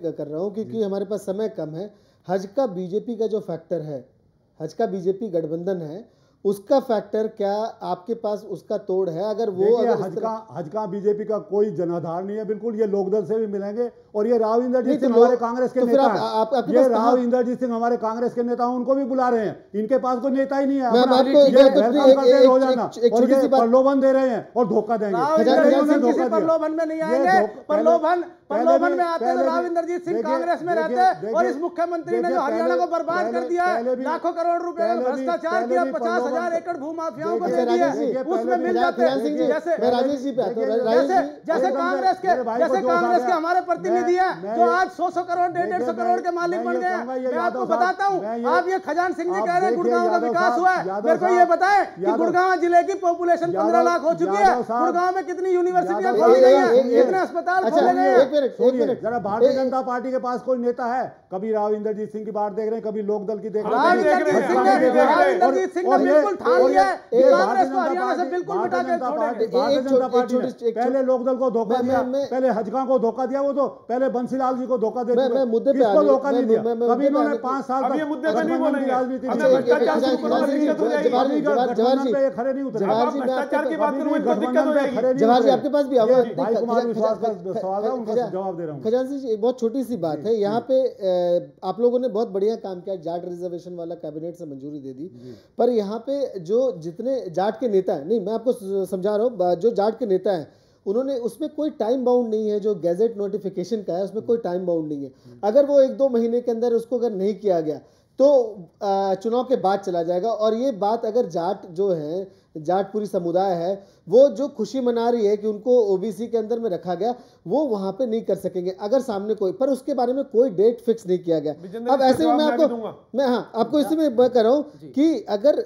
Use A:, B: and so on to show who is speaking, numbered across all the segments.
A: कर रहा हूँ क्योंकि हमारे पास समय कम है। हज का बीजेपी का जो फैक्टर है, हज का बीजेपी गठबंधन है, उसका फैक्टर क्या आपके पास उसका तोड़ है? अगर वो
B: हज का बीजेपी का कोई जनाधार नहीं है बिल्कुल। ये लोकदल से भी मिलेंगे और ये राव इंद्रजीत सिंह हमारे कांग्रेस के नेता हैं। ये राव इंद्रजीत सिंह हमारे कांग्रेस के नेता, उनको भी बुला रहे हैं। इनके पास कोई नेता ही नहीं है। रोजाना और ये प्रलोभन दे रहे हैं और धोखा देंगे।
C: प्रलोभन में नहीं आएंगे। प्रलोभन में आते हैं राव इंद्रजीत सिंह कांग्रेस में रहते हैं। और इस मुख्यमंत्री ने जो हरियाणा को बर्बाद कर दिया है, लाखों करोड़ रुपए में भ्रष्टाचार किया, 50,000 एकड़ भूमाफियाओं को दे दिया, उसमें मिल जाते हैं। जैसे कांग्रेस के हमारे प्रतिनिधि हैं जो आज 100 करोड़ 150 करोड़ के मालिक बन गए। मैं आपको बताता हूँ, आप ये खजान सिंह जी कह रहे हैं गुड़गांव का विकास हुआ है। मेरे को ये बताएं कि गुड़गांव जिले की पॉपुलेशन 15 लाख हो चुकी है। गुड़गांव में कितनी यूनिवर्सिटियां खोली गई हैं, कितने अस्पताल खोले गए हैं।
B: जरा भारतीय जनता पार्टी के पास कोई नेता है? कभी राव इंद्रजीत सिंह की बात देख रहे हैं, कभी लोकदल की देख रहे हैं।
C: इंद्रजीत सिंह ने बिल्कुल ठान लिया है कि कांग्रेस को हरियाणा से बिल्कुल मिटा के छोड़ेंगे।
B: भारतीय जनता पार्टी ने पहले लोकदल को धोखा दिया, पहले हजका को धोखा दिया, वो तो पहले बंसीलाल जी को धोखा दे दिया।
A: मुद्दे पे
B: धोखा नहीं दिया कभी। इन्होंने 5 साल तक
D: मुद्दे पे नहीं बोलेंगे,
B: राजनीति
D: खड़े नहीं उतरे।
A: जवाहर
D: की बात करूं इनको दिक्कत हो जाएगी।
A: जवाहर जी आपके पास भी आऊंगा।
B: भाई कुमार विश्वास का सवाल है, उनका जवाब दे रहा हूं।
A: खजान जी बहुत छोटी सी बात है, यहाँ पे आप लोगों ने बहुत बढ़िया काम किया, जाट रिजर्वेशन वाला कैबिनेट से मंजूरी दे दी। पर यहाँ पे जो जितने जाट के नेता हैं, नहीं मैं आपको समझा रहा हूँ, जो जाट के नेता हैं उन्होंने, उसमें कोई टाइम बाउंड नहीं है। जो गैजेट नोटिफिकेशन का है उसमें कोई टाइम बाउंड नहीं है। अगर वो 1-2 महीने के अंदर उसको अगर नहीं किया गया तो चुनाव के बाद चला जाएगा। और ये बात अगर जाट जो है, जाट पूरी समुदाय है, वो जो खुशी मना रही है कि उनको ओबीसी के अंदर में रखा गया, वो वहां पे नहीं कर सकेंगे अगर सामने कोई, पर उसके बारे में कोई डेट फिक्स नहीं किया गया। अब ऐसे में मैं आपको इसी में कर रहा हूं कि अगर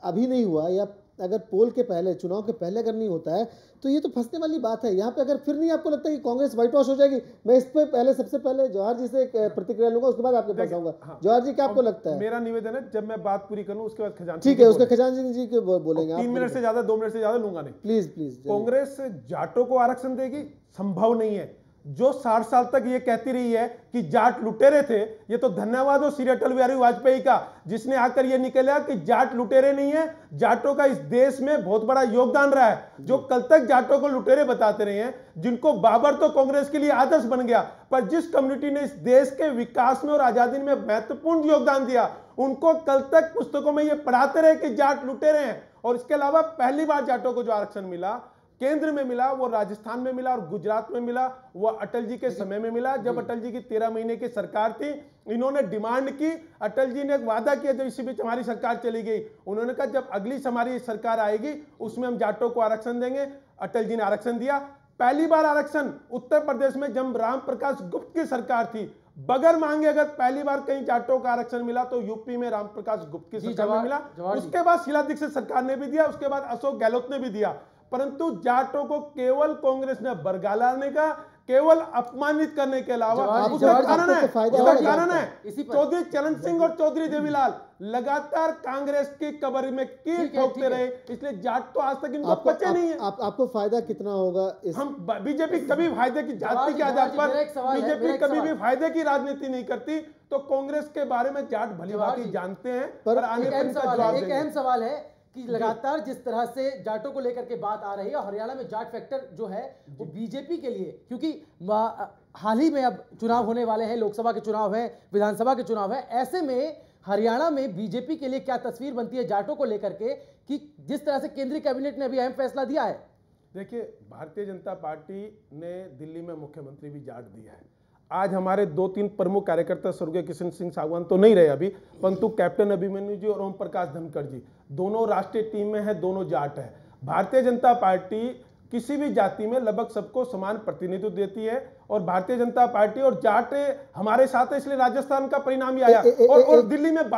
A: अभी नहीं हुआ या अगर पोल के पहले, चुनाव के पहले अगर नहीं होता है तो ये तो फंसने वाली बात है। यहाँ पे अगर फिर नहीं आपको लगता है कि कांग्रेस व्हाइट वॉश हो जाएगी? मैं इस पे पहले सबसे पहले जवाहर जी से एक प्रतिक्रिया लूंगा, उसके बाद आपके पास आऊंगा। जवाहर जी क्या आपको लगता है?
D: मेरा निवेदन है, जब मैं बात पूरी करूं उसके बाद खजान,
A: ठीक है, उसका खजान जी के बोलेंगे।
D: 3 मिनट से ज्यादा, 2 मिनट से ज्यादा लूंगा नहीं।
A: प्लीज।
D: कांग्रेस जाटों को आरक्षण देगी? संभव नहीं है। जो 60 साल तक ये कहती रही है कि जाट लुटेरे थे, ये तो धन्यवाद हो श्री अटल बिहारी वाजपेयी का, जिसने आकर ये निकला कि जाट लुटेरे नहीं है। जाटों का इस देश में बहुत बड़ा योगदान रहा है। जो कल तक जाटों को लुटेरे बताते रहे हैं, जिनको बाबर तो कांग्रेस के लिए आदर्श बन गया, पर जिस कम्युनिटी ने इस देश के विकास में और आजादी में महत्वपूर्ण योगदान दिया, उनको कल तक पुस्तकों में ये पढ़ाते रहे कि जाट लुटेरे हैं। और इसके अलावा पहली बार जाटों को जो आरक्षण मिला, केंद्र में मिला, वो राजस्थान में मिला और गुजरात में मिला। वो अटल जी के समय में मिला, जब अटल जी की 13 महीने की सरकार थी। इन्होंने डिमांड की, अटल जी ने एक वादा किया, जब इसी बीच हमारी सरकार चली गई, उन्होंने कहा जब अगली हमारी सरकार आएगी उसमें हम जाटों को आरक्षण देंगे। अटल जी ने आरक्षण दिया। पहली बार आरक्षण उत्तर प्रदेश में जब राम प्रकाश गुप्त की सरकार थी, बगैर मांगे अगर पहली बार कहीं जाटों का आरक्षण मिला तो यूपी में राम प्रकाश गुप्त की सरकार में मिला। उसके बाद शीला दीक्षित सरकार ने भी दिया, उसके बाद अशोक गहलोत ने भी दिया। परंतु जाटों को केवल कांग्रेस ने बरगलाने का, केवल अपमानित करने के अलावा उसका कारण है चौधरी चरण सिंह और चौधरी देवीलाल लगातार कांग्रेस की कब्र में कील ठोकते रहे, इसलिए जाट तो आज तक इनको बचे नहीं है।
A: आपको फायदा कितना होगा?
D: हम बीजेपी कभी फायदे की जाति के आधार पर, बीजेपी कभी भी फायदे की राजनीति नहीं करती। तो कांग्रेस के बारे में जाट भली भांति जानते हैं। पर आगे
C: एक अहम सवाल है कि लगातार जिस तरह से जाटों को लेकर के बात आ रही है, हरियाणा में जाट फैक्टर जो है वो बीजेपी के लिए, क्योंकि हाल ही में अब चुनाव होने वाले हैं, लोकसभा के चुनाव है, विधानसभा के चुनाव है, ऐसे में हरियाणा में बीजेपी के लिए क्या तस्वीर बनती है जाटों को लेकर के, कि जिस तरह से केंद्रीय कैबिनेट ने अभी अहम फैसला दिया है?
D: देखिए, भारतीय जनता पार्टी ने दिल्ली में मुख्यमंत्री भी जाट दिया है। आज हमारे 2-3 प्रमुख कार्यकर्ता स्वर्गीय किशन सिंह सागवान तो नहीं रहे अभी, परंतु कैप्टन अभिमन्यु जी और ओम प्रकाश धनखड़ जी दोनों राष्ट्रीय टीम में है, दोनों जाट है। भारतीय जनता पार्टी किसी भी जाति में लगभग सबको समान प्रतिनिधित्व देती है और भारतीय जनता पार्टी और जाट हमारे साथ है, इसलिए राजस्थान का परिणाम ही आया। और दिल्ली में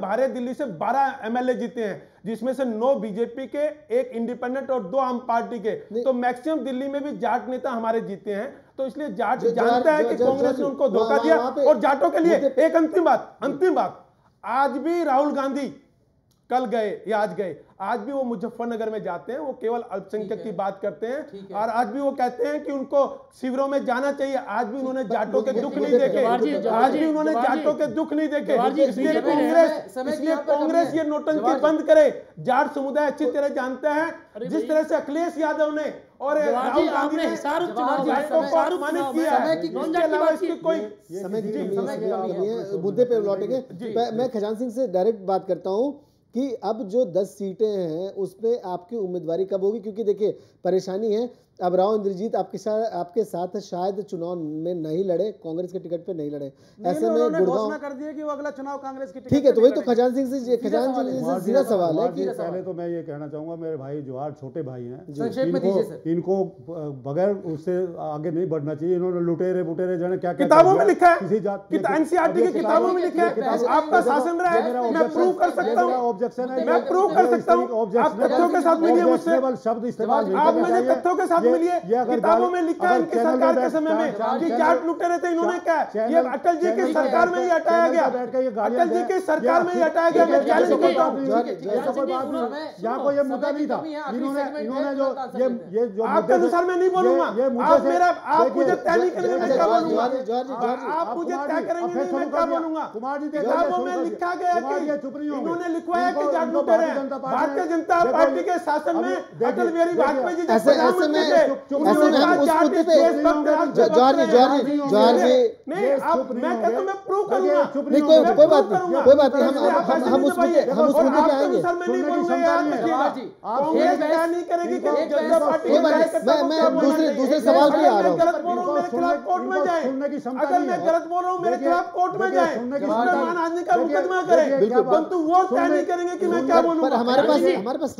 D: 12 एमएलए जीते हैं, जिसमें से 9 बीजेपी के, 1 इंडिपेंडेंट और 2 आम पार्टी के। तो मैक्सिमम दिल्ली में भी जाट नेता हमारे जीते हैं। तो इसलिए जाट जानता है कि कांग्रेस ने उनको धोखा दिया। और जाटों के लिए एक अंतिम बात, आज भी राहुल गांधी कल गए या आज गए, आज भी वो मुजफ्फरनगर में जाते हैं, वो केवल अल्पसंख्यक की बात करते हैं और आज भी वो कहते हैं कि उनको शिविरों में जाना चाहिए। आज भी उन्होंने जाटों के दुख नहीं देखे, आज भी उन्होंने जाटों के दुख नहीं देखे। इसलिए कांग्रेस ये नोटंकी बंद करे। जाट समुदाय अच्छी तरह जानता है जिस तरह से अखिलेश यादव ने और राहुल गांधी ने अपमानित किया। कोई
A: मुद्दे पे लौटेंगे। मैं खजान सिंह से डायरेक्ट बात करता हूं कि अब जो 10 सीटें हैं उसमें आपकी उम्मीदवारी कब होगी, क्योंकि देखिए परेशानी है, अब राव इंद्रजीत आपके साथ शायद चुनाव में नहीं लड़े, कांग्रेस के टिकट पे नहीं लड़े, ऐसे में गुड़गांव
E: घोषणा कर दिया कि वो अगला चुनाव कांग्रेस के टिकट।
A: ठीक है, तो वही तो खजान सिंह से सीधा सवाल है कि
B: पहले तो मैं ये कहना चाहूंगा, मेरे भाई जोहार छोटे भाई हैं, इनको बगैर उससे आगे नहीं बढ़ना चाहिए। इन्होंने लुटेरे बुटेरे जाने क्या
D: किताबों में लिखा है, एनसीईआरटी की किताबों में लिखा है, आपका शासन रहा है, मैं प्रूव कर सकता हूं,
B: ऑब्जेक्शन है,
D: मैं प्रूव कर सकता हूं। आप तथ्यों के साथ मिलिए मुझसे,
B: शब्द इस्तेमाल नहीं
D: आप मुझे तथ्यों के साथ मिलिए। किताबों में लिखा है इनकी सरकार के समय में कि जाट लुटेरे थे, इन्होंने क्या ये अटल जी की सरकार में ही हटाया गया, अटल जी की सरकार में ही हटाया गया। मैं चैलेंज करता हूं,
B: यहाँ को ये मुद्दा नहीं था, इन्होंने जो ये जो
D: आपके अनुसार मैं नहीं बोलूंगा, आप मुझे तय नहीं करेंगे मैं क्या बोलूंगा, आप मुझे तय करेंगे नहीं मैं क्या बोलूंगा। किताबों में लिखा गया कि इन्होंने लिखवाया कि जाट लुटेरे हैं। भारतीय जनता पार्टी के शासन में अटल बिहारी वाजपेयी जी प्रधानमंत्री थे,
A: ऐसे में हम उस मुद्दे पे जवाहर जी
D: मैं कहता हूं मैं प्रूव करूंगा।
A: नहीं कोई बात नहीं, हम उस मुद्दे पे आएंगे।
D: कांग्रेस क्या नहीं करेगी कि जनता पार्टी
A: मैं दूसरे सवाल पे आ रहा हूं।
D: गलत बोल रहा हूं मेरे खिलाफ कोर्ट में जाए, अगर मैं गलत बोल रहा हूं मेरे खिलाफ कोर्ट में जाए, मानहानि का मुकदमा करे, परंतु वो तय नहीं करेंगे कि मैं क्या बोलूंगा।
A: हमारे पास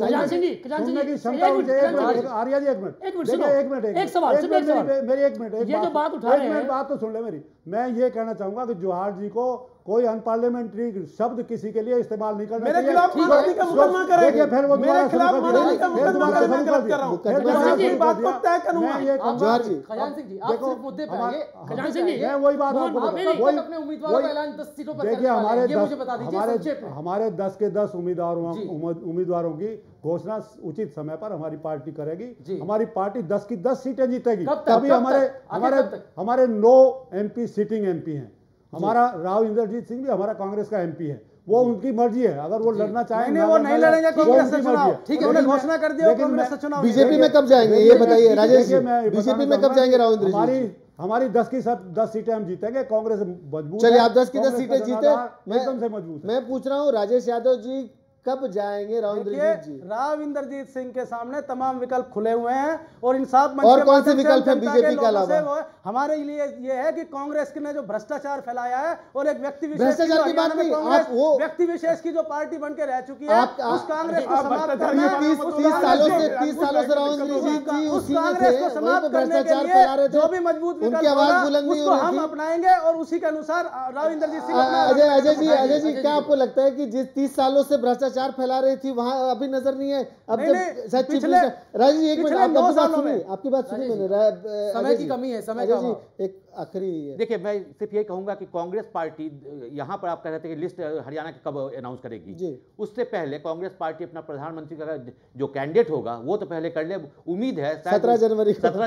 B: आर्या जी एक मिनट बात तो सुन ले मेरी। मैं ये कहना चाहूंगा कि जोहार जी को कोई अनपार्लियामेंट्री शब्द किसी के लिए इस्तेमाल नहीं करना
D: मेरे खिलाफ मानहानि का मुकदमा करेंगे,
B: फिर वो
D: मेरे खिलाफ मानहानि का मुकदमा करेंगे, मैं गलत कर रहा हूं, मैं बात को तय करूंगा।
A: जोहार जी
C: खजान सिंह जी आप सिर्फ मुद्दे पे आइए, खजान सिंह जी
B: मैं वही बात आपको
C: वही अपने उम्मीदवारों का ऐलान 10 सीटों पर
B: देखिए, हमारे 10 के 10 उम्मीदवारों की घोषणा उचित समय पर हमारी पार्टी करेगी। हमारी पार्टी 10 की 10 सीटें जीतेगी। तभी हमारे 9 एमपी सिटिंग एमपी हैं। हमारा राव इंद्रजीत सिंह भी हमारा कांग्रेस का एमपी है, वो उनकी मर्जी है, अगर वो लड़ना चाहेंगे
E: वो नहीं लड़ेंगे कांग्रेस से चुनाव। ठीक है, उन्होंने घोषणा कर दिया कांग्रेस से चुनाव।
A: बीजेपी में कब जाएंगे ये बताइए राजेश जी, बीजेपी में कब जाएंगे राव इंद्रजीत?
B: हमारी 10 की 10 सीटें हम जीतेंगे। कांग्रेस मजबूत,
A: चलिए आप 10 की 10 सीटें जीते,
B: एकदम से मजबूत।
A: मैं पूछ रहा हूँ राजेश यादव जी कब जाएंगे राव इंद्रजीत जी?
E: राव इंद्रजीत सिंह के सामने तमाम विकल्प खुले हुए हैं और इंसाफ मंच
A: और कौन से विकल्प है बीजेपी के अलावा?
E: हमारे लिए ये है कि कांग्रेस ने जो भ्रष्टाचार फैलाया है और एक व्यक्ति विशेष
A: भ्रष्टाचार की बात नहीं, आप वो
E: व्यक्ति विशेष की जो पार्टी बन के रह चुकी है उस कांग्रेस को समाप्त करना है।
A: 30 सालों से राव इंद्रजीत जी
E: उस कांग्रेस को समाप्त करने के लिए जो भी मजबूत विकल्प होगा उसको हम अपनाएंगे और उसी के अनुसार राव इंद्रजीत सिंह।
A: अजय जी क्या आपको लगता है कि जिस 30 सालों से भ्रष्टाचार फैला रही थी वहां अभी नजर नहीं है? अब जब सच्ची राजेश जी एक मिनट आपकी बात सुनी मैंने,
C: समय की कमी है, समय का
A: जी एक आखिरी
F: देखिए मैं सिर्फ ये कहूंगा कि कांग्रेस पार्टी यहाँ पर आप कह रहे थे कि लिस्ट हरियाणा की कब अनाउंस करेगी, उससे पहले कांग्रेस पार्टी अपना प्रधानमंत्री का जो कैंडिडेट होगा वो तो पहले कर ले। उम्मीद है
A: 17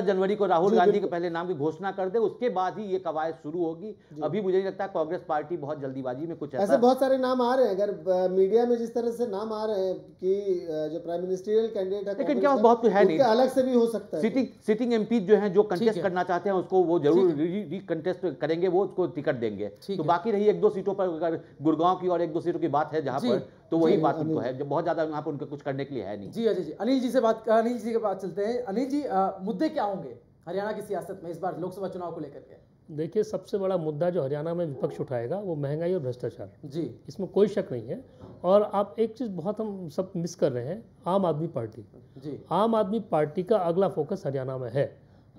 F: जनवरी को राहुल गांधी के पहले नाम की घोषणा कर दे, उसके बाद ही ये कवायद शुरू होगी। अभी मुझे नहीं लगता कांग्रेस पार्टी बहुत जल्दीबाजी में कुछ
A: ऐसे बहुत सारे नाम आ रहे हैं, अगर मीडिया में जिस तरह से नाम आ रहे हैं कि जो प्राइम मिनिस्ट्रियल कैंडिडेट है,
F: लेकिन क्या बहुत कुछ है नहीं,
A: अलग से भी हो सकता है।
F: सिटिंग एमपी जो है जो कंटेस्ट करना चाहते हैं उसको वो जरूर कंटेस्ट करेंगे, वो उसको टिकट देंगे। तो बाकी रही 1-2 सीटों पर, अगर गुड़गांव की और 1-2 सीटों की बात है जहां पर, तो वही बात उनको है, जो बहुत ज्यादा यहाँ पर उनको कुछ करने के लिए है नहीं।
C: जी अजय जी, अनिल जी के पास चलते हैं। अनिल जी मुद्दे क्या होंगे हरियाणा की सियासत में इस बार लोकसभा चुनाव को लेकर के?
G: देखिए सबसे बड़ा मुद्दा जो हरियाणा में विपक्ष उठाएगा वो महंगाई और भ्रष्टाचार
C: जी,
G: इसमें कोई शक नहीं है। और आप एक चीज़ बहुत हम सब मिस कर रहे हैं, आम आदमी पार्टी
C: जी।
G: आम आदमी पार्टी का अगला फोकस हरियाणा में है।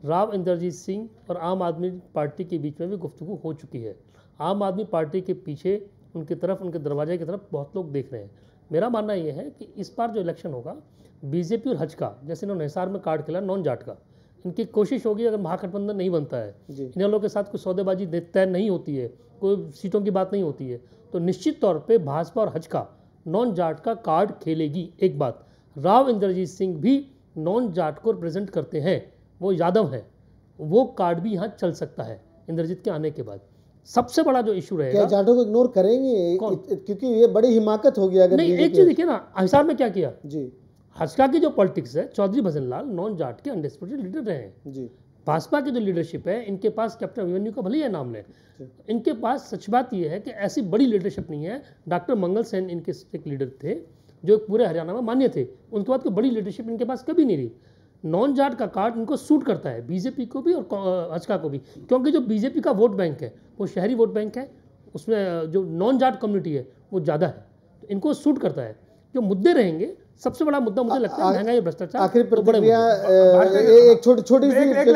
G: राव इंद्रजीत सिंह और आम आदमी पार्टी के बीच में भी गुफ्तगू हो चुकी है। आम आदमी पार्टी के पीछे उनकी तरफ, उनके दरवाजे की तरफ बहुत लोग देख रहे हैं। मेरा मानना यह है कि इस बार जो इलेक्शन होगा बीजेपी और हजका, जैसे इन्होंने हिसार में कार्ड खेला नॉन जाट का, इनकी कोशिश होगी अगर महागठबंधन नहीं बनता है, इन लोगों के साथ कोई सौदेबाजी तय नहीं होती है, कोई सीटों की बात नहीं होती है, तो निश्चित तौर पे भाजपा और हजका नॉन जाट का कार्ड खेलेगी। एक बात, राव इंद्रजीत सिंह भी नॉन जाट को रिप्रेजेंट करते हैं, वो यादव हैं, वो कार्ड भी यहाँ चल सकता है इंद्रजीत के आने के बाद। सबसे बड़ा जो इशू रहेगा,
A: क्या जाटों को इग्नोर करेंगे? क्योंकि ये बड़ी हिमाकत होगी अगर
G: नहीं। एक चीज देखिए ना, हिसार में क्या किया
A: जी,
G: हजका की जो पॉलिटिक्स है, चौधरी भजन लाल नॉन जाट के अनडिस्प्यूटेड लीडर रहे हैं
A: जी।
G: भाजपा की जो लीडरशिप है, इनके पास कैप्टन अभिमन्यु का भले ही नाम है, इनके पास सच बात यह है कि ऐसी बड़ी लीडरशिप नहीं है। डॉक्टर मंगल सेन इनके एक लीडर थे जो पूरे हरियाणा में मान्य थे, उनके बाद कोई बड़ी लीडरशिप इनके पास कभी नहीं रही। नॉन जाट का कार्ड इनको सूट करता है, बीजेपी को भी और हजका को भी, क्योंकि जो बीजेपी का वोट बैंक है वो शहरी वोट बैंक है, उसमें जो नॉन जाट कम्युनिटी है वो ज़्यादा है, तो इनको सूट करता है। जो मुद्दे रहेंगे, सबसे बड़ा मुद्दा मुझे लगता है महंगाई, भ्रष्टाचार।
A: आखिरी प्रतिक्रिया एक छोटी सी एक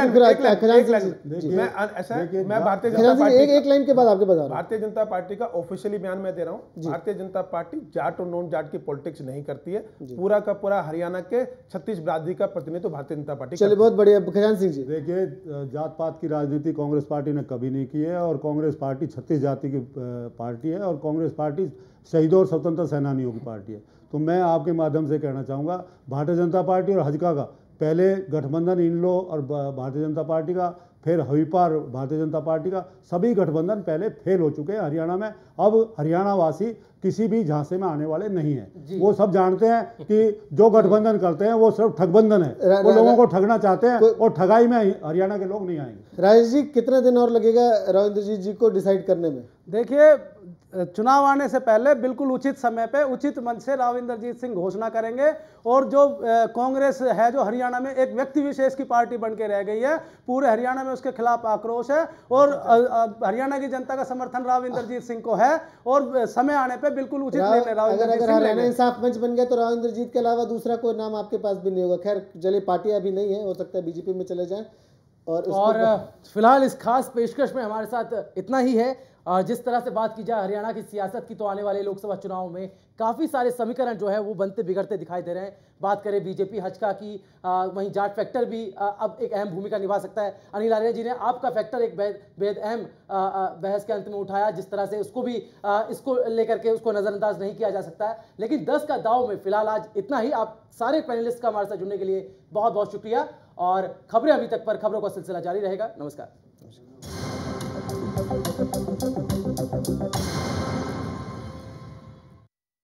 A: लाइन के बाद आपके बता रहा हूं।
D: भारतीय जनता पार्टी का ऑफिशियली बयान मैं दे रहा हूं, भारतीय जनता पार्टी जाट और नॉन जाट की पॉलिटिक्स नहीं करती है। पूरा का पूरा हरियाणा के 36 बिरादरी का प्रतिनिधित्व भारतीय जनता पार्टी।
A: चलिए, बहुत बढ़िया खजान सिंह जी।
B: देखिए, जात पात की राजनीति कांग्रेस पार्टी ने कभी नहीं की है, और कांग्रेस पार्टी 36 जाति की पार्टी है, और कांग्रेस पार्टी शहीदों और स्वतंत्रता सेनानियों की पार्टी है। तो मैं आपके माध्यम से कहना चाहूँगा, भारतीय जनता पार्टी और हजका का पहले गठबंधन इन लो और भारतीय जनता पार्टी का, फिर हविपार भारतीय जनता पार्टी का, सभी गठबंधन पहले फेल हो चुके हैं हरियाणा में। अब हरियाणा वासी किसी भी झांसे में आने वाले नहीं हैं। वो सब जानते हैं कि जो गठबंधन करते हैं वो सिर्फ ठगबंधन है, वो लोगों को ठगना चाहते हैं, और ठगाई में हरियाणा के लोग नहीं आएंगे।
A: राजेश जी, कितने दिन और लगेगा राव इंद्रजीत जी को डिसाइड करने में?
E: देखिए, चुनाव आने से पहले बिल्कुल उचित समय पे उचित मंच से राव इंद्रजीत सिंह घोषणा करेंगे, और जो कांग्रेस है, जो हरियाणा में एक व्यक्ति विशेष की पार्टी बन के रह गई है, पूरे हरियाणा में उसके खिलाफ आक्रोश है, और हरियाणा की जनता का समर्थन राव इंद्रजीत सिंह को है, और समय आने पे बिल्कुल उचित निर्णय राव इंद्रजीत सिंह
A: हरियाणा इंसाफ मंच बन गया तो राव इंद्रजीत के अलावा दूसरा कोई नाम आपके पास भी नहीं होगा। खैर चलिए, पार्टी अभी नहीं है, हो सकता है बीजेपी में चले जाएं।
C: और फिलहाल इस खास पेशकश में हमारे साथ इतना ही है। जिस तरह से बात की जाए हरियाणा की सियासत की, तो आने वाले लोकसभा चुनाव में काफ़ी सारे समीकरण जो है वो बनते बिगड़ते दिखाई दे रहे हैं। बात करें बीजेपी हजका की, वहीं जाट फैक्टर भी अब एक अहम भूमिका निभा सकता है। अनिल आर्य जी ने आपका फैक्टर एक बेहद अहम बहस के अंत में उठाया, जिस तरह से उसको भी इसको लेकर के उसको नज़रअंदाज नहीं किया जा सकता है। लेकिन 10 का दाव में फिलहाल आज इतना ही। आप सारे पैनलिस्ट का हमारे साथ जुड़ने के लिए बहुत बहुत शुक्रिया, और खबरें अभी तक पर खबरों का सिलसिला जारी रहेगा। नमस्कार।